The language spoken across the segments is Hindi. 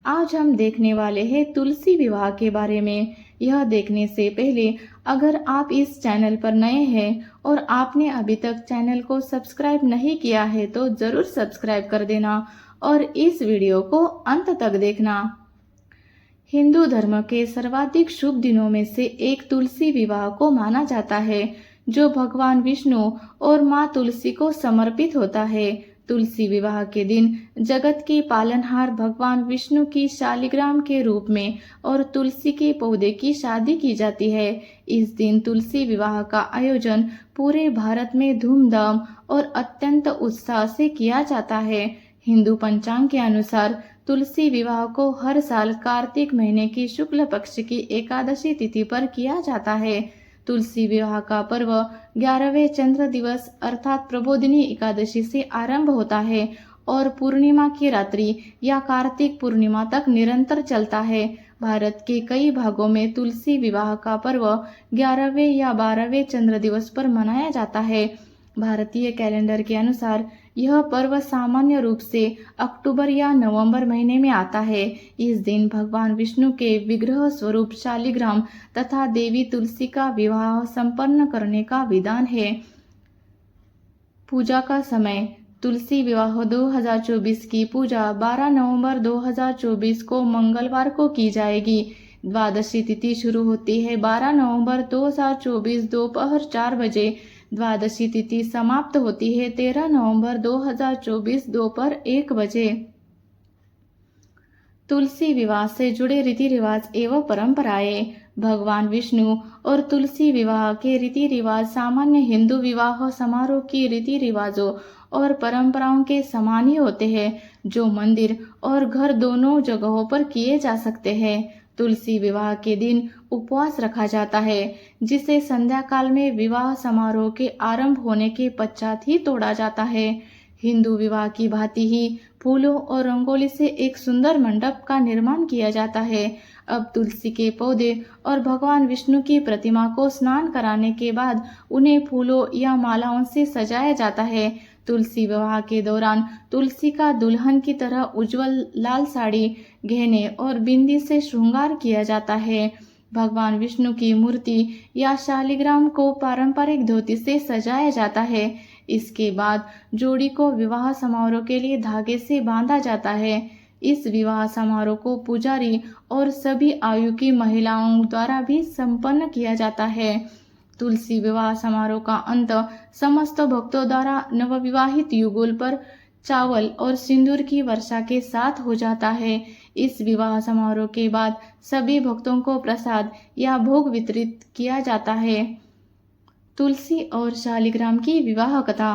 आज हम देखने वाले हैं तुलसी विवाह के बारे में। यह देखने से पहले अगर आप इस चैनल पर नए हैं और आपने अभी तक चैनल को सब्सक्राइब नहीं किया है तो ज़रूर सब्सक्राइब कर देना और इस वीडियो को अंत तक देखना। हिंदू धर्म के सर्वाधिक शुभ दिनों में से एक तुलसी विवाह को माना जाता है, जो भगवान विष्णु और माँ तुलसी को समर्पित होता है। तुलसी विवाह के दिन जगत के पालनहार भगवान विष्णु की शालिग्राम के रूप में और तुलसी के पौधे की शादी की जाती है। इस दिन तुलसी विवाह का आयोजन पूरे भारत में धूमधाम और अत्यंत उत्साह से किया जाता है। हिंदू पंचांग के अनुसार तुलसी विवाह को हर साल कार्तिक महीने की शुक्ल पक्ष की एकादशी तिथि पर किया जाता है। तुलसी विवाह का पर्व 11वें चंद्र दिवस अर्थात प्रबोधिनी एकादशी से आरंभ होता है और पूर्णिमा की रात्रि या कार्तिक पूर्णिमा तक निरंतर चलता है। भारत के कई भागों में तुलसी विवाह का पर्व 11वें या 12वें चंद्र दिवस पर मनाया जाता है। भारतीय कैलेंडर के अनुसार यह पर्व सामान्य रूप से अक्टूबर या नवंबर महीने में आता है। इस दिन भगवान विष्णु के विग्रह स्वरूप शालिग्राम तथा देवी तुलसी का विवाह संपन्न करने का विधान है। पूजा का समय तुलसी विवाह 2024 की पूजा 12 नवंबर 2024 को मंगलवार को की जाएगी। द्वादशी तिथि शुरू होती है 12 नवंबर 2024 दोपहर 4 बजे। द्वादशी तिथि समाप्त होती है 13 नवंबर 2024 दोपहर 1 बजे। तुलसी विवाह से जुड़े रीति रिवाज एवं परंपराएं। भगवान विष्णु और तुलसी विवाह के रीति रिवाज सामान्य हिंदू विवाह समारोह की रीति रिवाजों और परंपराओं के समान ही होते हैं, जो मंदिर और घर दोनों जगहों पर किए जा सकते हैं। तुलसी विवाह के दिन उपवास रखा जाता है, जिसे संध्या काल में विवाह समारोह के आरंभ होने के पश्चात ही तोड़ा जाता है। हिंदू विवाह की भांति ही फूलों और रंगोली से एक सुंदर मंडप का निर्माण किया जाता है। अब तुलसी के पौधे और भगवान विष्णु की प्रतिमा को स्नान कराने के बाद उन्हें फूलों या मालाओं से सजाया जाता है। तुलसी विवाह के दौरान तुलसी का दुल्हन की तरह उज्जवल लाल साड़ी, गहने और बिंदी से श्रृंगार किया जाता है। भगवान विष्णु की मूर्ति या शालिग्राम को पारंपरिक धोती से सजाया जाता है। इसके बाद जोड़ी को विवाह समारोह के लिए धागे से बांधा जाता है। इस विवाह समारोह को पुजारी और सभी आयु की महिलाओं द्वारा भी संपन्न किया जाता है। तुलसी विवाह समारोह का अंत समस्त भक्तों द्वारा नवविवाहित युगल पर चावल और सिंदूर की वर्षा के साथ हो जाता है। इस विवाह समारोह के बाद सभी भक्तों को प्रसाद या भोग वितरित किया जाता है। तुलसी और शालिग्राम की विवाह कथा।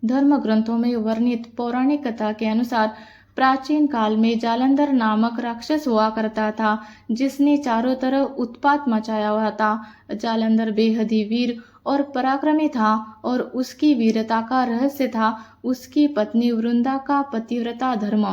धर्म ग्रंथों में वर्णित पौराणिक कथा के अनुसार प्राचीन काल में जालंधर नामक राक्षस हुआ करता था, जिसने चारों तरफ उत्पात मचाया हुआ था। जालंधर बेहद ही वीर और पराक्रमी था और उसकी वीरता का रहस्य था उसकी पत्नी वृंदा का पतिव्रता धर्म।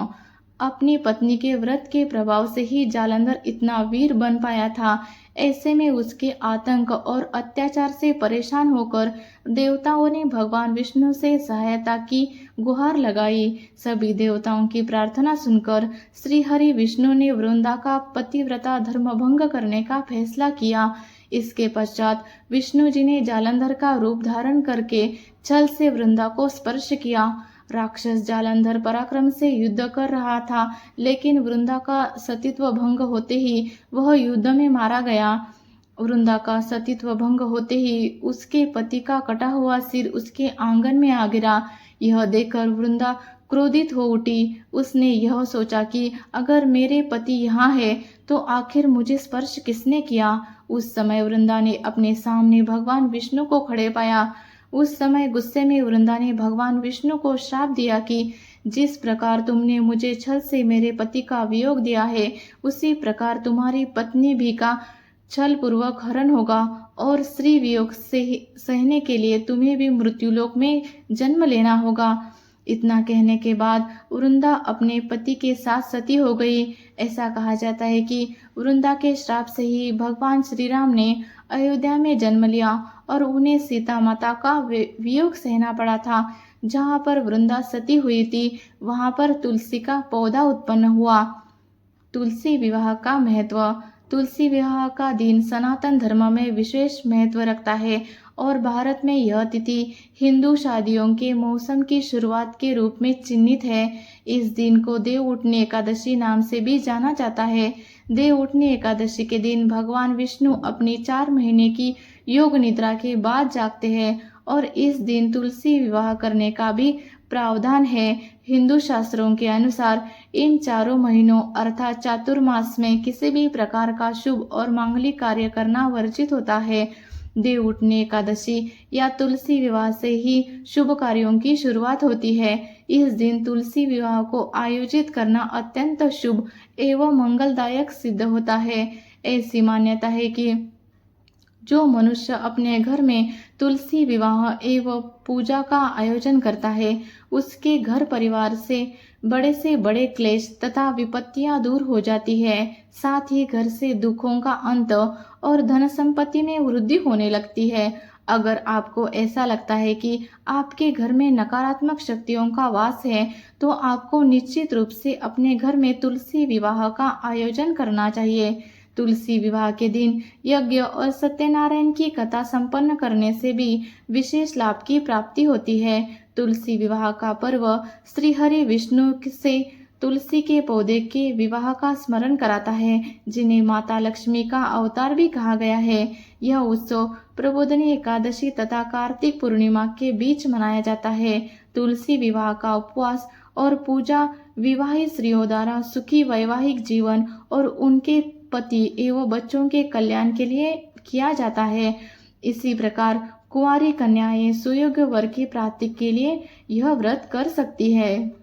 अपनी पत्नी के व्रत के प्रभाव से ही जालंधर इतना वीर बन पाया था। ऐसे में उसके आतंक और अत्याचार से परेशान होकर देवताओं ने भगवान विष्णु से सहायता की गुहार लगाई। सभी देवताओं की प्रार्थना सुनकर श्री हरि विष्णु ने वृंदा का पतिव्रता धर्म भंग करने का फैसला किया। इसके पश्चात विष्णु जी ने जालंधर का रूप धारण करके छल से वृंदा को स्पर्श किया। राक्षस जालंधर पराक्रम से युद्ध कर रहा था, लेकिन वृंदा का सतीत्व भंग होते ही वह युद्ध में मारा गया। वृंदा का सतीत्व भंग होते ही उसके पति का कटा हुआ सिर उसके आंगन में आ गिरा। यह देखकर वृंदा क्रोधित हो उठी। उसने यह सोचा कि अगर मेरे पति यहाँ है तो आखिर मुझे स्पर्श किसने किया। उस समय वृंदा ने अपने सामने भगवान विष्णु को खड़े पाया। उस समय गुस्से में वृंदा ने भगवान विष्णु को श्राप दिया कि जिस प्रकार तुमने मुझे छल से मेरे पति का वियोग दिया है, उसी प्रकार तुम्हारी पत्नी भी का छल पूर्वक हरण होगा और स्त्री वियोग से सहने के लिए तुम्हें भी मृत्युलोक में जन्म लेना होगा। इतना कहने के बाद वृंदा अपने पति के साथ सती हो गई। ऐसा कहा जाता है कि वृंदा के श्राप से ही भगवान श्री राम ने अयोध्या में जन्म लिया और उन्हें सीता माता का वियोग सहना पड़ा था। जहाँ पर वृंदा सती हुई थी वहाँ पर तुलसी का पौधा उत्पन्न हुआ। तुलसी विवाह का महत्व। तुलसी विवाह का दिन सनातन धर्म में विशेष महत्व रखता है और भारत में यह तिथि हिंदू शादियों के मौसम की शुरुआत के रूप में चिन्हित है। इस दिन को देव उठनी एकादशी नाम से भी जाना जाता है। देव उठनी एकादशी के दिन भगवान विष्णु अपनी 4 महीने की योग निद्रा के बाद जागते हैं और इस दिन तुलसी विवाह करने का भी प्रावधान है। हिंदू शास्त्रों के अनुसार इन 4 महीनों अर्थात चातुर्मास में किसी भी प्रकार का शुभ और मांगलिक कार्य करना वर्जित होता है। देव उठनी एकादशी या तुलसी विवाह से ही शुभ कार्यों की शुरुआत होती है। इस दिन तुलसी विवाह को आयोजित करना अत्यंत शुभ एवं मंगलदायक सिद्ध होता है। ऐसी मान्यता है कि जो मनुष्य अपने घर में तुलसी विवाह एवं पूजा का आयोजन करता है उसके घर परिवार से बड़े क्लेश तथा विपत्तियां दूर हो जाती है। साथ ही घर से दुखों का अंत और धन संपत्ति में वृद्धि होने लगती है। अगर आपको ऐसा लगता है कि आपके घर में नकारात्मक शक्तियों का वास है तो आपको निश्चित रूप से अपने घर में तुलसी विवाह का आयोजन करना चाहिए। तुलसी विवाह के दिन यज्ञ और सत्यनारायण की कथा संपन्न करने से भी विशेष लाभ की प्राप्ति होती है। तुलसी विवाह का पर्व श्री हरि विष्णु से तुलसी के पौधे के विवाह का स्मरण कराता है, जिन्हें माता लक्ष्मी का अवतार भी कहा गया है। यह उत्सव प्रबोधनी एकादशी तथा कार्तिक पूर्णिमा के बीच मनाया जाता है। तुलसी विवाह का उपवास और पूजा विवाहित स्त्रियों द्वारा सुखी वैवाहिक जीवन और उनके पति एवं बच्चों के कल्याण के लिए किया जाता है। इसी प्रकार कुंवारी कन्याएं सुयोग्य वर की प्राप्ति के लिए यह व्रत कर सकती है।